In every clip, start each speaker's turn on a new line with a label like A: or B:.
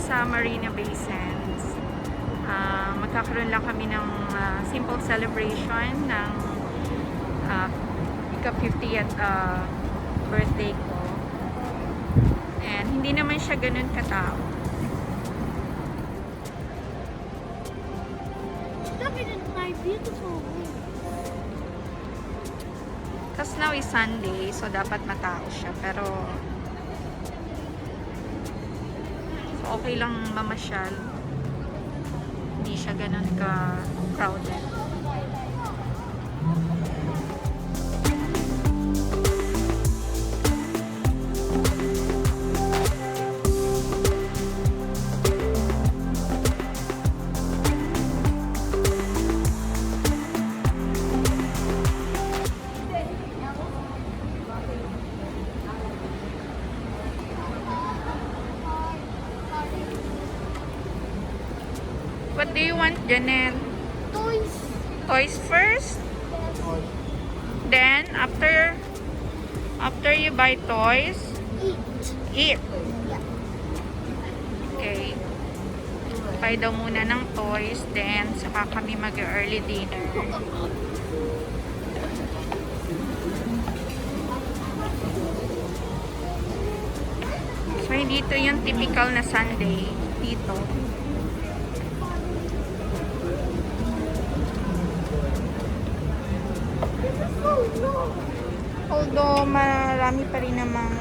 A: sa Marina Bay Sands. Magkakaroon lang kami ng simple celebration ng ika-50th birthday ko. And hindi naman siya ganun katao.
B: Look at my beautiful room.
A: Kasi now is Sunday, so dapat matao siya. Pero so okay lang mamasyal. Hindi siya ganun ka-crowded. What do you want, Janelle?
B: Toys.
A: Toys first? Then, after you buy toys,
B: Eat.
A: eat.
B: Yeah.
A: Okay. Buy daw muna ng toys, then saka kami mag-early dinner. So, hindi ito yung typical na Sunday dito. Although marami pa rin namang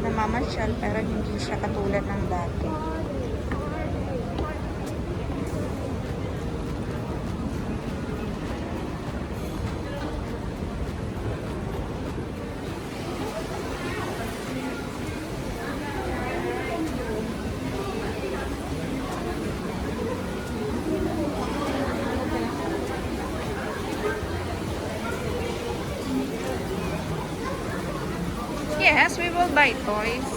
A: namamasyal, pero hindi siya katulad ng dati. Yes, we will buy toys.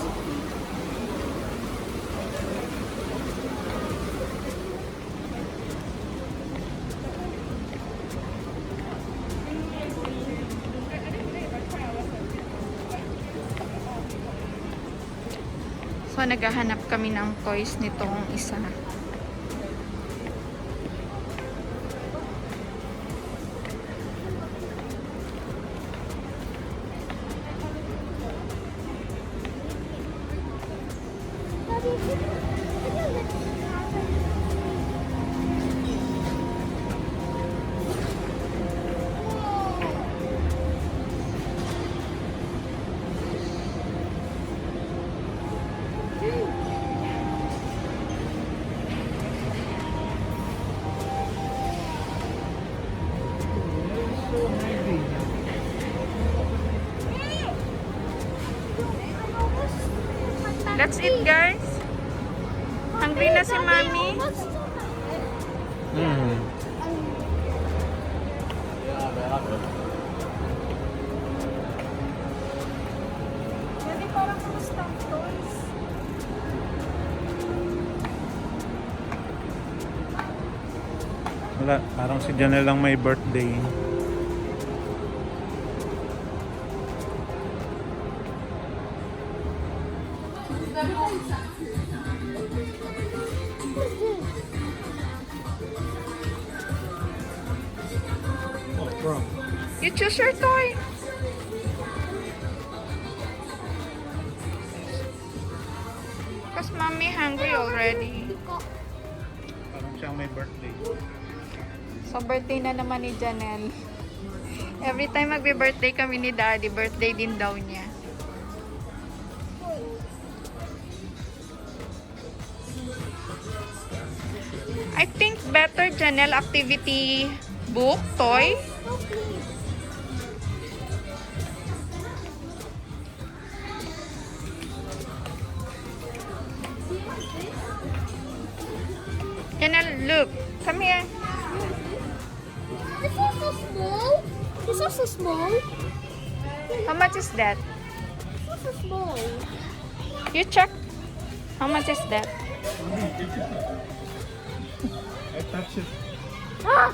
A: So, naghahanap kami ng toys nitong isa. That's it, guys. Hungry na si Mami.
B: Maybe parang custom toys.
C: Wala, parang si Janelle lang may birthday. Bro.
A: You choose your toy. Because Mommy hungry already.
C: Parang siyang may birthday.
A: So, birthday na naman ni Janelle. Every time magbe-birthday kami ni Daddy, birthday din daw niya. I think better Janelle activity book, toy. Janelle, look. Come here.
B: This is so small. This is so small.
A: How much is that?
B: This is so small.
A: You check. How much is that?
C: I touch it.
B: Ah!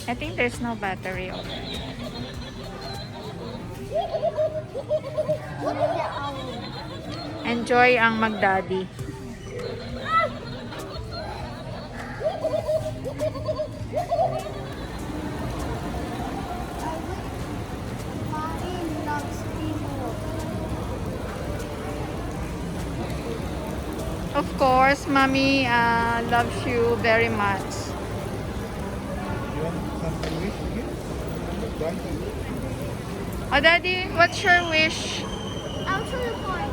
A: I think there's no battery already. Enjoy ang mag-daddy.
B: Mommy loves people.
A: Of course, mommy loves you very much.
C: You want something wish here? Right?
A: Oh, daddy, what's your wish?
B: I'll show you one.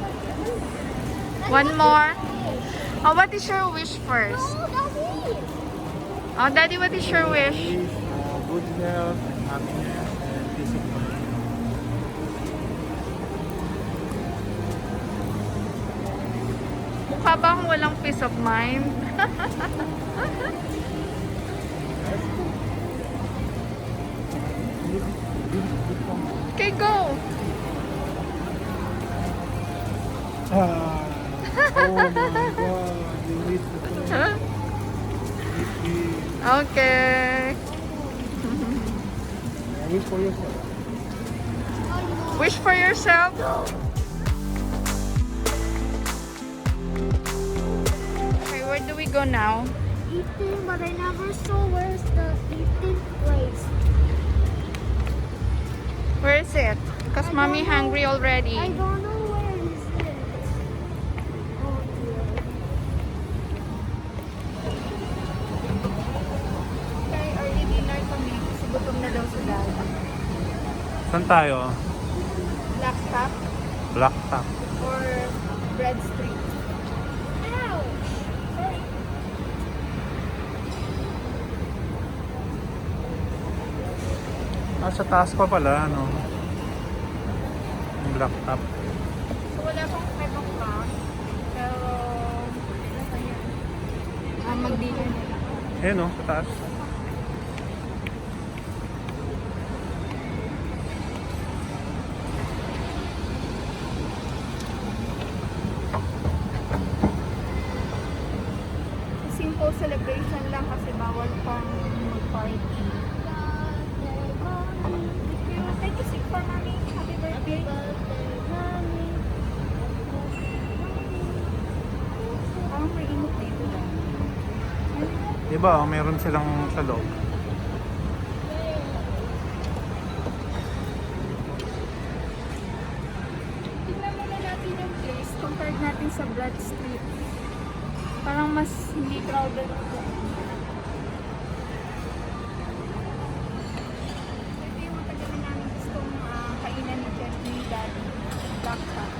A: One more? Oh, what is your wish first?
B: No, Daddy.
A: Oh, daddy, what is your wish?
C: Wish good health, happiness, and peace of mind.
A: Mukha ba akong walang peace of mind? Okay, go!
C: Ah, oh my God, you need to play.
A: Okay.
C: I wish for yourself.
A: Wish for yourself? Okay, where do we go now?
B: Eating, but I never saw where's the eating place.
A: Where is it? Because
B: I
A: mommy
B: don't know.
A: hungry already.
B: I don't know where is it. Oh dear.
A: Okay, early dinner kami. Kasi gutom na daw si dad.
C: Saan tayo?
A: Black Top
C: Black Top.
A: or Bread Street?
B: Ouch! Sorry.
C: Ah, sa taas pa pala, ano? Yung Black Top.
A: So wala pang 5 o'clock. Pero, nasa yan? Mag-dinner na lang.
C: Eh, no? Sa taas.
A: Simple celebration lang kasi bawal pang mag-party. Thank you, Sig, for mommy. Happy birthday. Parang may init dito lang.
C: Diba, meron silang sa loob.
A: Tignan muna natin yung place compared natin sa Broad Street. Parang mas hindi crowded ito. Ito yung matagal na namin gustong kainan ni Jeff ni Daddy. Black Top.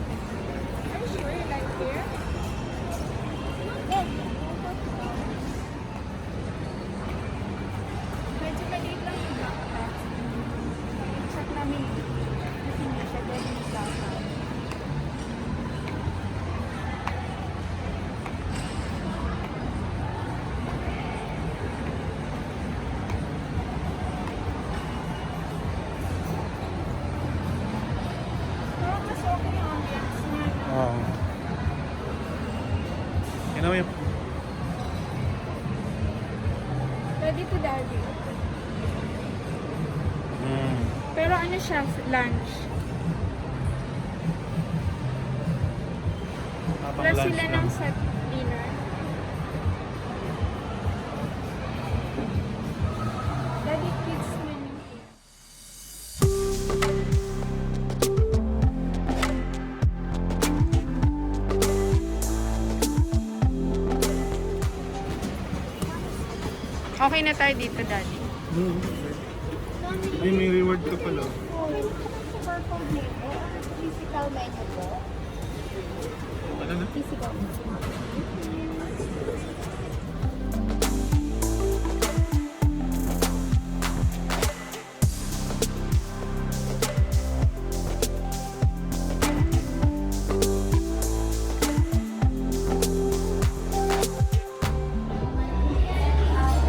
A: Are you sure you like here? Medyo maliit lang yung Black Top. Check namin kasi hindi siya pwede maglakad. Pero mas okay yung ambience niya.
C: Oo. You know, yung
A: Ready to daddy.
C: mm,
A: Pero ano siya, lunch.
C: habang
A: Plus
C: lunch
A: sila
C: lang.
A: ng set dinner. Daddy kids menu. Okay na tayo dito, daddy.
C: Mm. Ay, may reward ka pala.
B: Purple menu. Physical menu po.
C: Ano na?
B: Physical menu.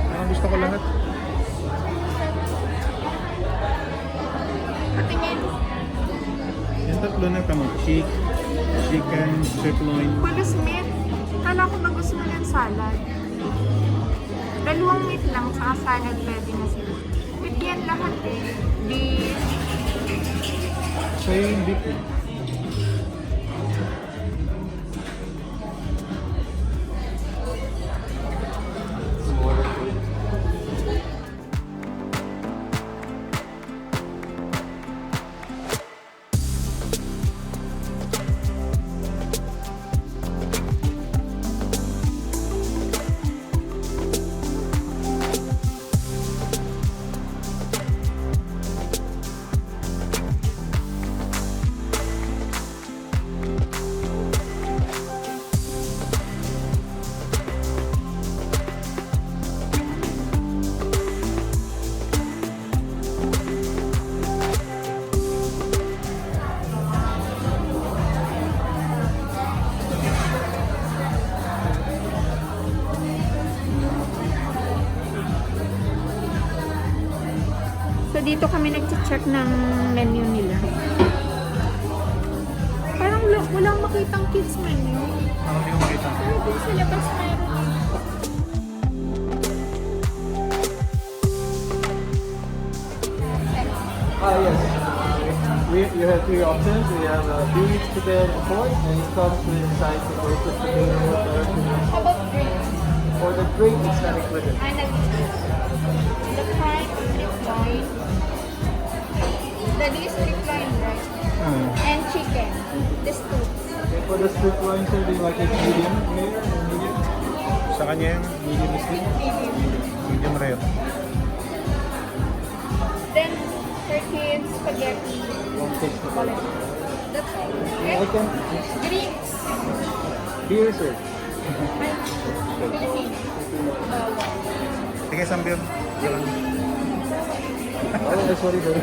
C: Parang gusto ko lahat.
A: Patingin.
C: tatlo na tamo. Chicken, sirloin.
A: Pulos meat. Kala ko ba gusto mo ng salad? Dalawang meat lang, saka salad pwede na sila. Meat yan lahat eh. Beef.
C: Sa'yo yung beef.
A: So dito kami nag-check ng menu nila. Parang walang makitang kids menu.
C: Ano hindi ko makita?
A: Pero dun sa labas mayroon.
D: Yes. You have three options. We have beef, chicken, and pork, and it comes with sides of roasted potato, carrot, and
A: How about drinks?
D: for the drink, it's not included.
A: The fried strip loin. The least strip loin, right? And chicken. This two.
D: Okay, for the strip loin, sir, do you like it medium rare or medium?
C: Sa kanya yung medium steak. Medium rare.
A: Then, turkey spaghetti.
D: One six for color.
A: That's all.
D: I
A: Okay?
D: can.
A: Drinks.
D: Beer, sir.
A: Filipino.
C: Sige, sambil.
D: Oh, sorry, sorry.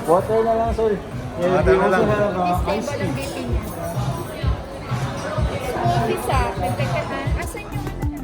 D: Water na lang, sorry. Yeah,
C: Water
D: we
C: na
D: also
C: lang.
D: have iced
A: Stable ang
D: tea.
A: BP niya. Smoothies ah. Pagtagkatan. Asan yung ano na?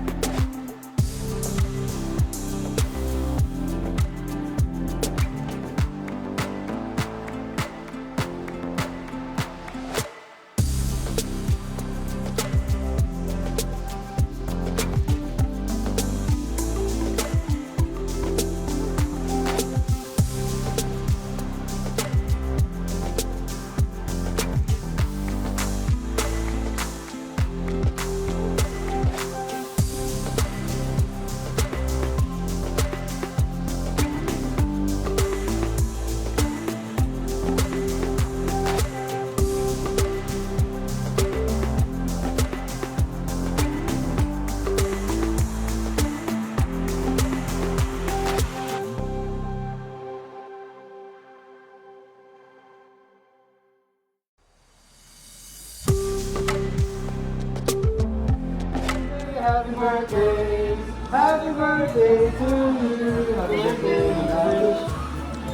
D: Happy birthday, happy birthday to you. Happy birthday,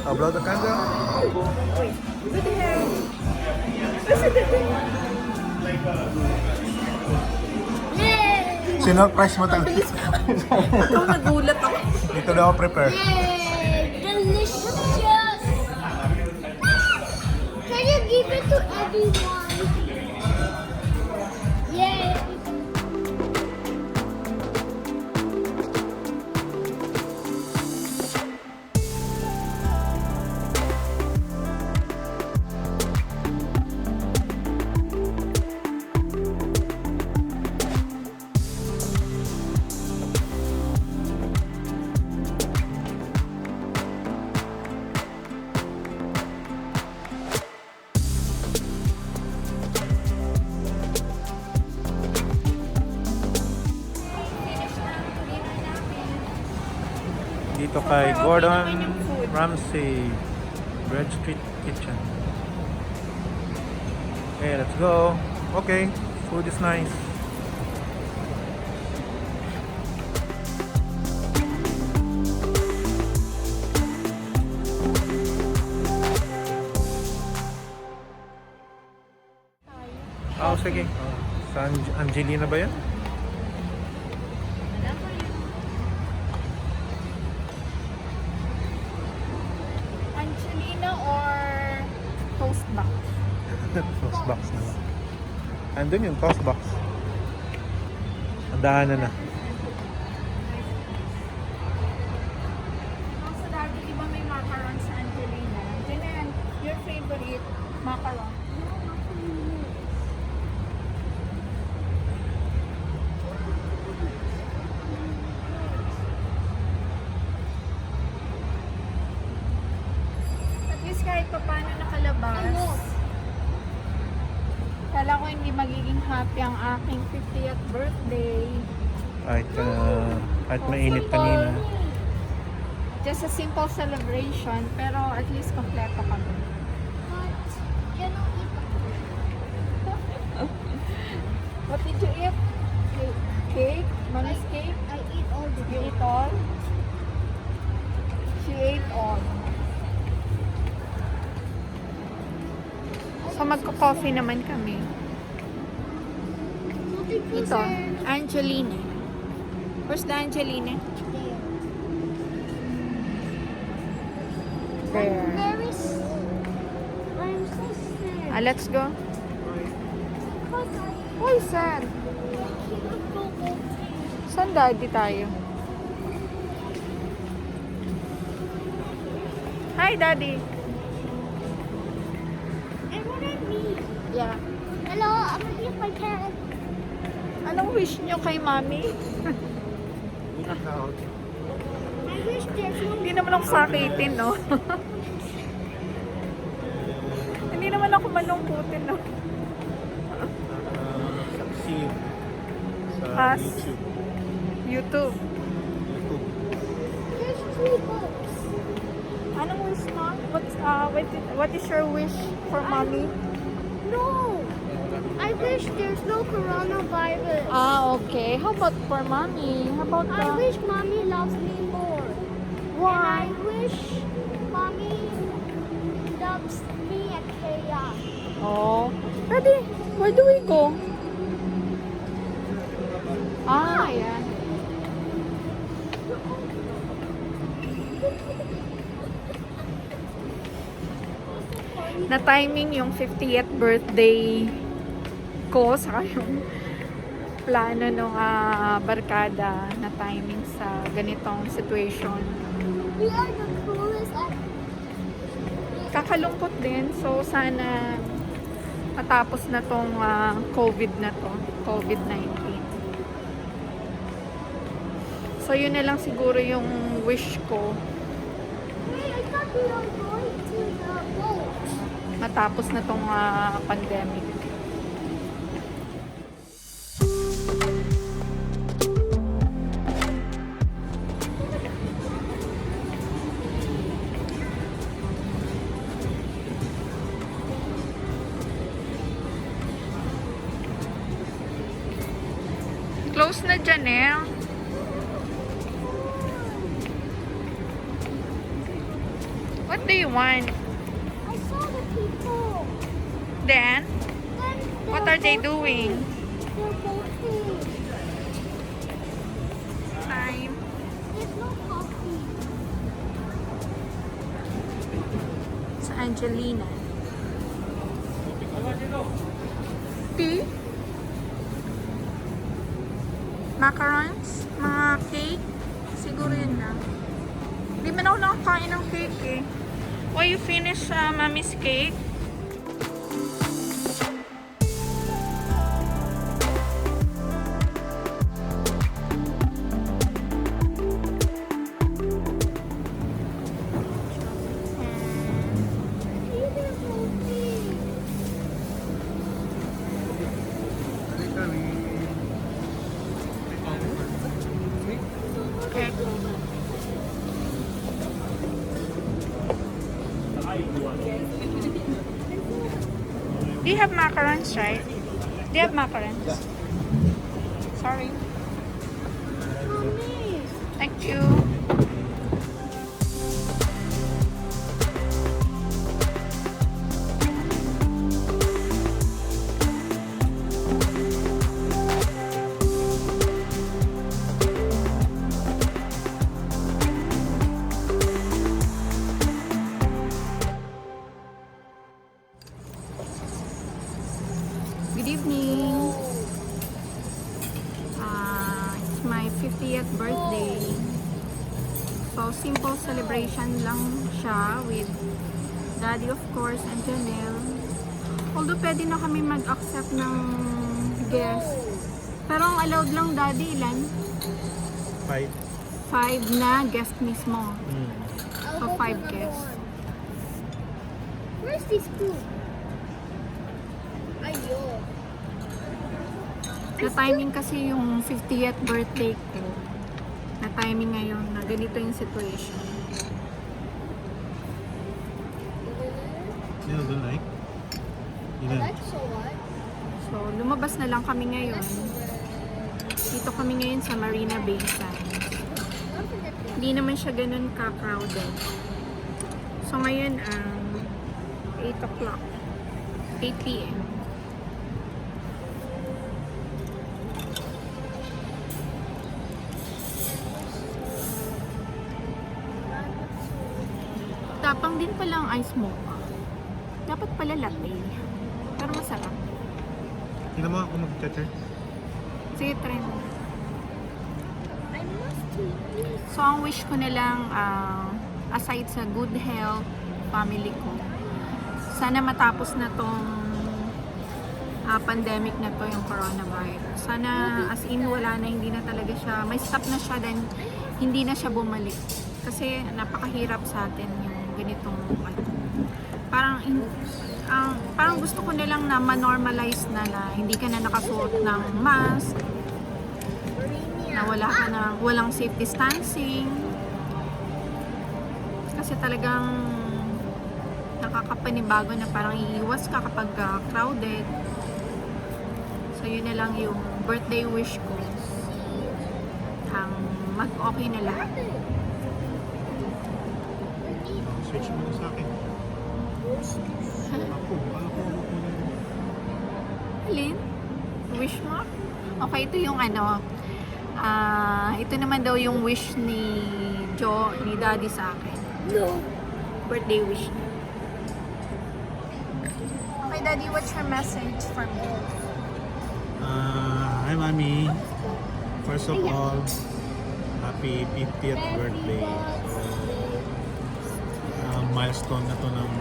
C: Oh, blow the candle.
A: Wait. What the hell? Yay!
C: Sinurprise mo talaga.
A: Ito nagulat ako.
C: Dito na ako prepare.
B: Yay! Delicious! Can you give it to everyone? Yay!
C: Dito kay Gordon Ramsay Bread Street Kitchen. Okay, let's go. Okay, food is nice. Oh, sige. Sa Angelina ba yan?
A: Angelina or toast box?
C: Toast box na lang. Andun yung toast box. Daanan na.
A: Sa dati, di ba may macaron sa Angelina? Janan, your favorite macaron? At least kahit pa paano nakalabas. Kala ko hindi magiging happy ang aking 50th birthday.
C: Kahit mainit kanina.
A: Just a simple celebration, pero at least kompleto kami.
B: But you don't eat
A: What did you eat? Cake? Mommy's cake?
B: I eat all the
A: You eat all? She ate all. So magko-coffee naman kami. Ito, Angelina. Where's the Angelina? There.
B: I'm so sad.
A: Let's go.
B: Because I
A: Why sad?
B: can't go home.
A: Saan daddy tayo? Hi, daddy.
B: And what I mean.
A: Yeah.
B: Hello, I'm gonna eat my cat.
A: Anong wish nyo kay mommy?
B: I wish there's no
A: Hindi naman ako sakitin, no? Hindi naman ako malungkutin, no?
C: Succeed sa
A: As?
C: YouTube.
A: YouTube.
B: There's 3 books.
A: Anong wish mo? What is your wish for mommy?
B: No. I wish there's no coronavirus.
A: Okay. How about for mommy? How about
B: I wish mommy loves me more.
A: Why?
B: And I wish mommy loves me and Kaya.
A: Oh. Daddy, where do we go? Yeah. Na timing yung 50th birthday ko saka yung plano ng barkada na timing sa ganitong situation.
B: We are the coolest at
A: Kakalungkot din. So, sana matapos na tong COVID na to. COVID-19. So, yun na lang siguro yung wish ko.
B: Wait, I thought we were going to the boat.
A: Matapos na tong pandemic. Close na dyan eh. What do you want?
B: I saw the people.
A: Then,
B: Then
A: what
B: they're
A: are they
B: boating.
A: doing?
B: They're boating.
A: Time.
B: There's no coffee.
A: Sa Angelina. Tea? Macarons? Mga cake? Siguro yun lang. Hindi man ako nakakain ng cake eh. Why you finish mommy's cake?
B: See, they're boating.
A: Okay. Do you have macarons, right? Do you have macarons? Sorry.
B: Mommy.
A: Thank you. simple celebration lang siya with Daddy of course and Janelle. Although pwede na kami mag-accept ng guest. Pero ang allowed lang Daddy ilan?
C: 5.
A: 5 na guest mismo.
B: I'll
A: So,
B: go
A: 5
B: to number
A: guests.
B: 1. Where's this food? Ayo.
A: Na timing kasi yung 50th birthday ko. Na timing ngayon na ganito yung situation.
C: You don't like? You
B: I
C: don't?
B: like so what?
A: So, lumabas na lang kami ngayon. Dito kami ngayon sa Marina Bay Sands. Hindi naman siya ganun ka-crowded. So, ngayon 8 o'clock. 8 p.m. Tapang din pala ang ice mocha. Dapat pala latte. Pero masarap.
C: Tingnan mo ako mag-chatter.
A: Sige, try mo.
B: I must eat this.
A: So, ang wish ko na lang, aside sa good health, family ko, sana matapos na tong pandemic na to, yung coronavirus. Sana, as in, wala na, hindi na talaga siya, may stop na siya, then hindi na siya bumalik. Kasi, napakahirap sa atin yung ganitong, parang gusto ko na lang na ma-normalize na hindi ka na nakasuot ng mask, na walang safe distancing. Kasi talagang nakakapanibago na parang iiwas ka kapag crowded. So yun na lang yung birthday wish ko. Ang mag-okay na lahat.
C: Switch mo na sa akin. Ako, kala ko ako na.
A: Alin? Wish mo? Okay, ito yung ito naman daw yung wish ni Daddy sa akin.
B: No.
A: Birthday wish niya. Okay, Daddy, what's your message for me?
C: Hi, Mami. First of all, happy 50th birthday. So, milestone na to ng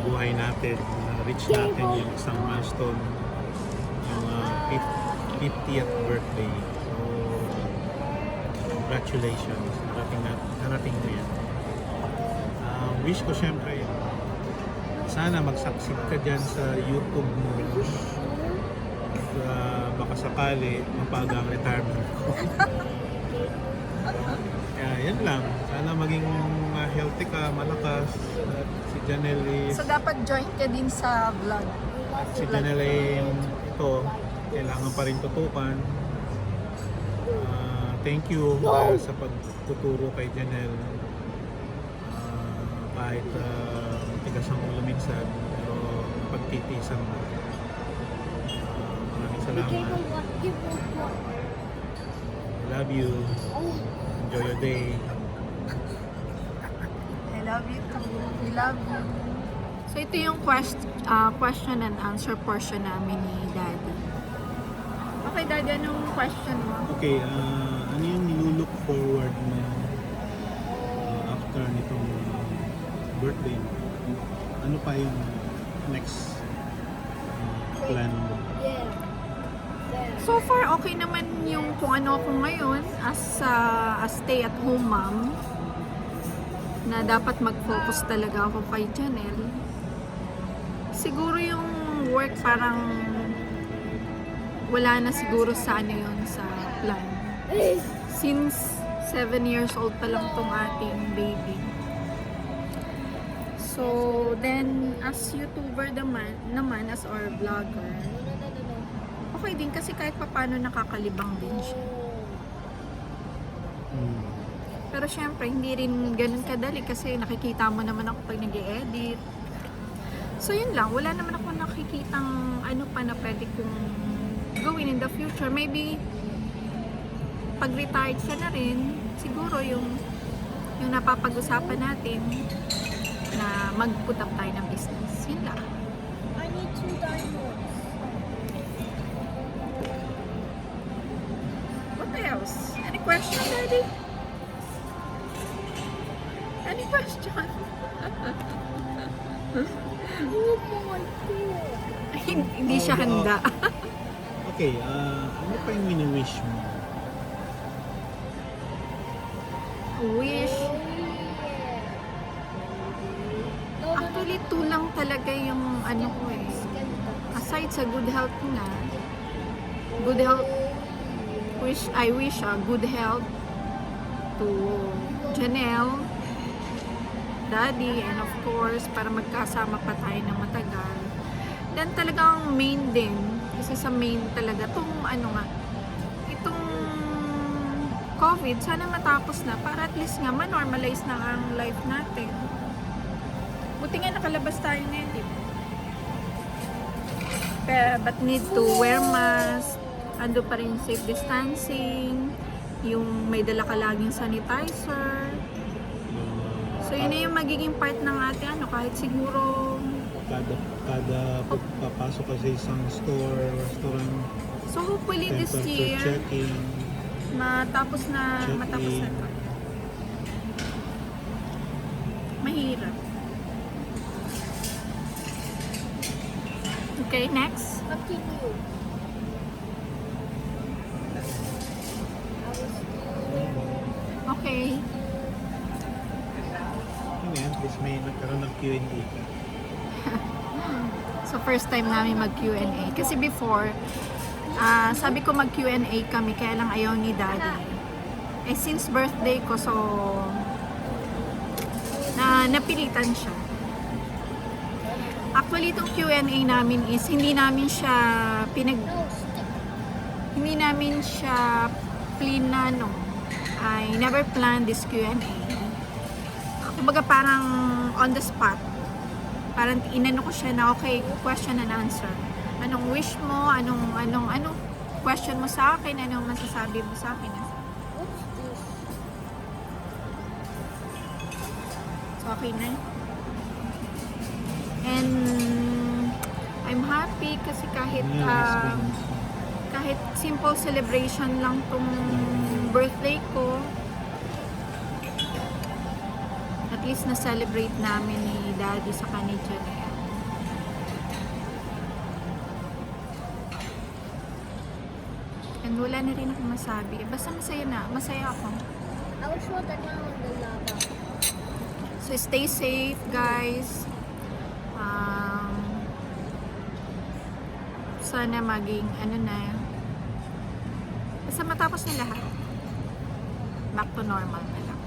C: buhay natin. Reach natin yung isang milestone. Yung 50th birthday. So, congratulations. Narating mo yan. Wish ko syempre, sana mag-succeed ka dyan sa YouTube mo. Baka sakali, mapaga ang retirement ko. Kaya yan lang. Sana maging healthy ka, malakas. At si Janelle is...
A: So, dapat join ka din sa vlog.
C: Si Janelle ito, kailangan pa rin tutukan. Thank you sa pagtuturo kay Janelle. Kahit tigas ang ulo minsan, pero pagtitisan mo. Maraming salamat.
B: Give me one.
C: I love you. Enjoy your day.
A: I love you too. We love you. So, ito yung question and answer portion namin ni Daddy. Okay, Daddy, anong question mo?
C: Okay, ano yung nilulook forward mo after nitong birthday mo? Ano pa yung next plan mo?
B: Yeah.
A: So far, okay naman yung kung ano ako ngayon as a stay-at-home mom, na dapat mag-focus talaga ako kay Janelle. Siguro yung work parang wala na siguro sa yun sa plan. Since 7 years old pa lang tong ating baby. So, then as YouTuber naman as our vlogger, okay din kasi kahit papano nakakalibang din siya. Pero syempre, hindi rin ganun kadali kasi nakikita mo naman ako pag nag-e-edit. So yun lang, wala naman ako nakikitang ano pa na pwede kong gawin in the future. Maybe pag retired ka na rin, siguro yung napapag-usapan natin na mag-put up tayo ng business. Yun lang.
B: I need 2 diamonds.
A: What else? Any question, Daddy? Any question?
B: Oh my God.
A: Hindi siya handa.
C: Okay, ano pa yung mini-wish mo?
A: Wish.
B: No, no, no.
A: Actually, tulang talaga yung ano ko eh. Aside sa good health na, good health, I wish good health to Janelle, Daddy, and of course, para magkasama pa tayo ng matagal. Then talagang main din, isa sa main talaga, itong COVID, sana matapos na para at least nga ma-normalize na ang life natin. Buti nga nakalabas tayo ngayon, di ba? But need to wear mask, ando pa rin safe distancing, yung may dala ka laging sanitizer. So yun na yung magiging part ng ating kahit siguro
C: Kada papasok ka sa isang store, restaurant,
A: so hopefully this
C: temperature
A: year
C: checking,
A: matapos na
C: check-in.
A: to. Mahirap. Okay, next.
B: Continue.
A: Okay.
C: Yun yan, at least may nagkaroon ng Q&A ka.
A: So first time namin mag Q&A. Kasi before, sabi ko mag Q&A kami, kaya lang ayaw ni Daddy. Eh since birthday ko, so napilitan siya. Actually, itong Q&A namin is hindi namin siya hindi namin siya plinano. I never planned this Q&A. Kumbaga parang on the spot. Parang inano ko siya na okay, question and answer. Anong wish mo? Anong question mo sa akin? Anong masasabi mo sa akin?
B: What's this?
A: So, okay na. And I'm happy kasi kahit kahit simple celebration lang tong birthday ko, at least na-celebrate namin ni Daddy sa kanila na yan. And wala na rin ako masabi. Basta masaya na. Masaya ako.
B: I will show that now on the lava.
A: So stay safe, guys. Sana maging basta matapos na lahat. Back to normal na lang.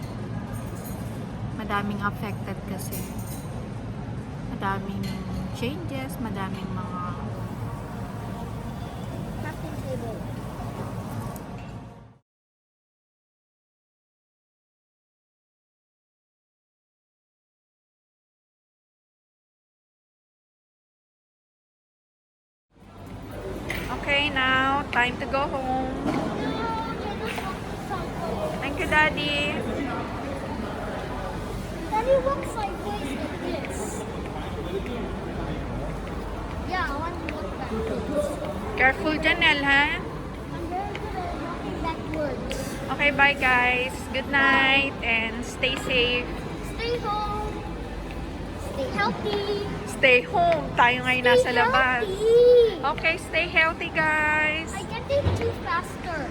A: Madaming affected kasi. Madaming changes, madaming mga
B: Crafting table.
A: Okay, now time to go home. Thank you, Daddy.
B: Daddy, walk sideways like this. Yeah, I want to walk backwards.
A: Careful, Janelle, ha?
B: I'm very good at walking backwards.
A: Okay, bye, guys. Good night and stay safe.
B: Stay home. Stay healthy.
A: Stay home. Tayo ngayon nasa
B: Stay
A: labas.
B: healthy.
A: Okay, stay healthy, guys.
B: I get it too faster.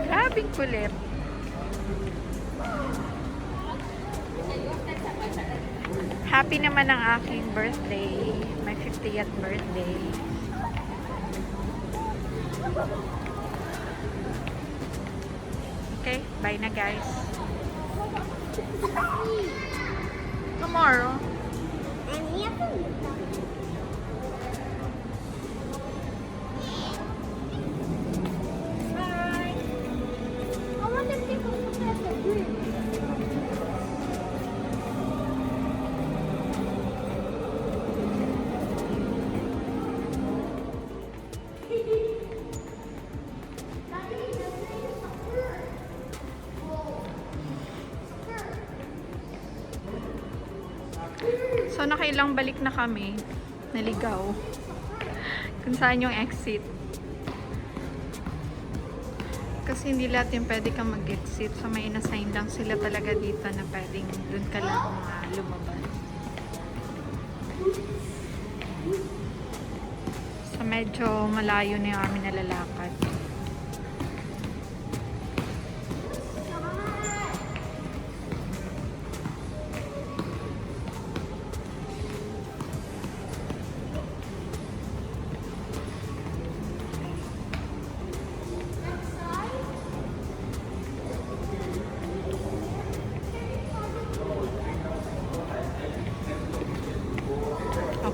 A: Grabing kulit. Happy naman ang aking birthday. My 50th birthday. Okay, bye na, guys. Tomorrow.
B: And we have to look back. Bye. I want to take a look at the bridge. Daddy, the bridge is a bird. Whoa. Bird.
A: So, nakailang balik na kami. Naligaw. Kung saan yung exit. Kasi hindi lahat yung pwede kang mag-exit. So, may inassign lang sila talaga dito na pwedeng dun ka lang lumabas. So, medyo malayo na yung aming nalalakad.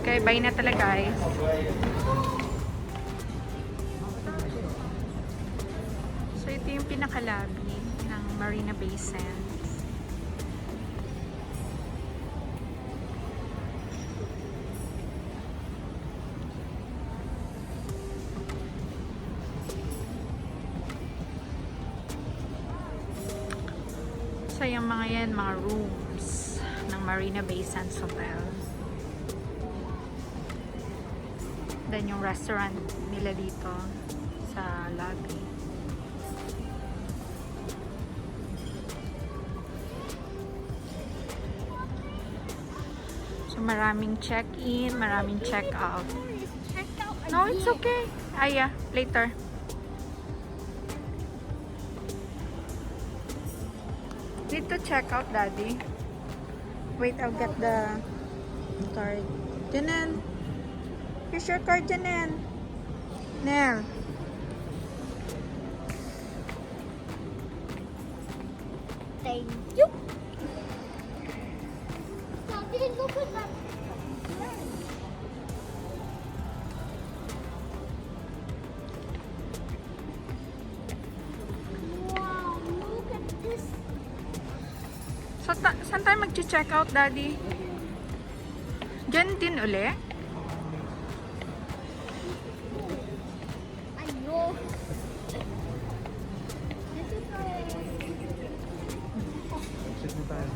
A: Okay, bye na talaga guys. So ito yung pinakalabi ng Marina Bay Sands. So yung mga yan, mga rooms ng Marina Bay Sands Hotel. Then yung restaurant nila dito sa lobby. So maraming check-in, maraming check-out.
B: Checked out
A: No, it's okay. Yeah, later. Need to check out, Daddy. Wait, I'll get the card. Janan. Here's your card, Janan. Nell.
B: Thank you. Daddy, look at that. Wow, look at this.
A: So, saan tayo mag-check out, Daddy? Diyan din uli?
B: Ayo. This is
C: Exit na tayo.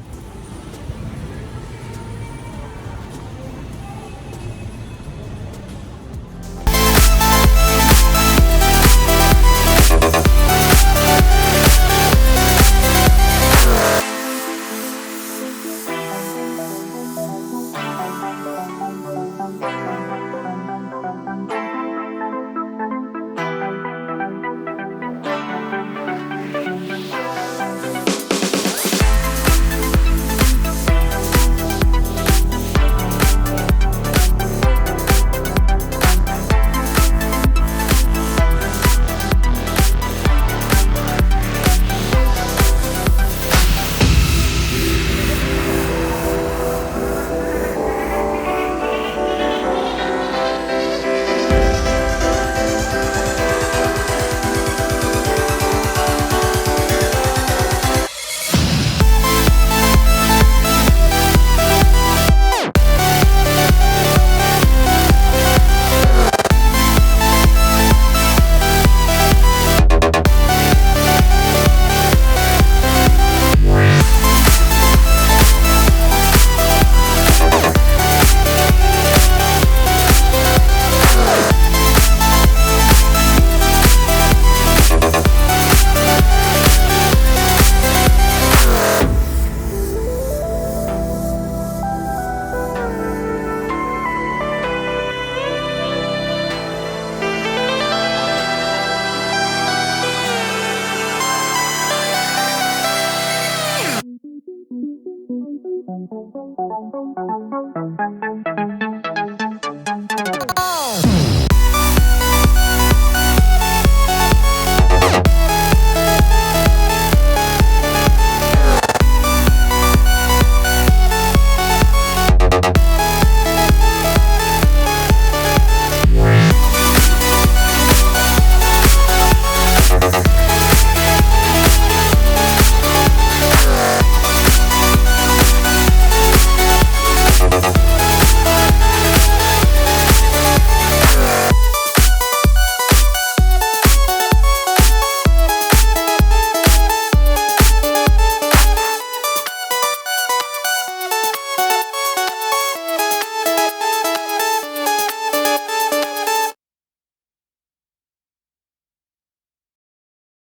B: Thank you.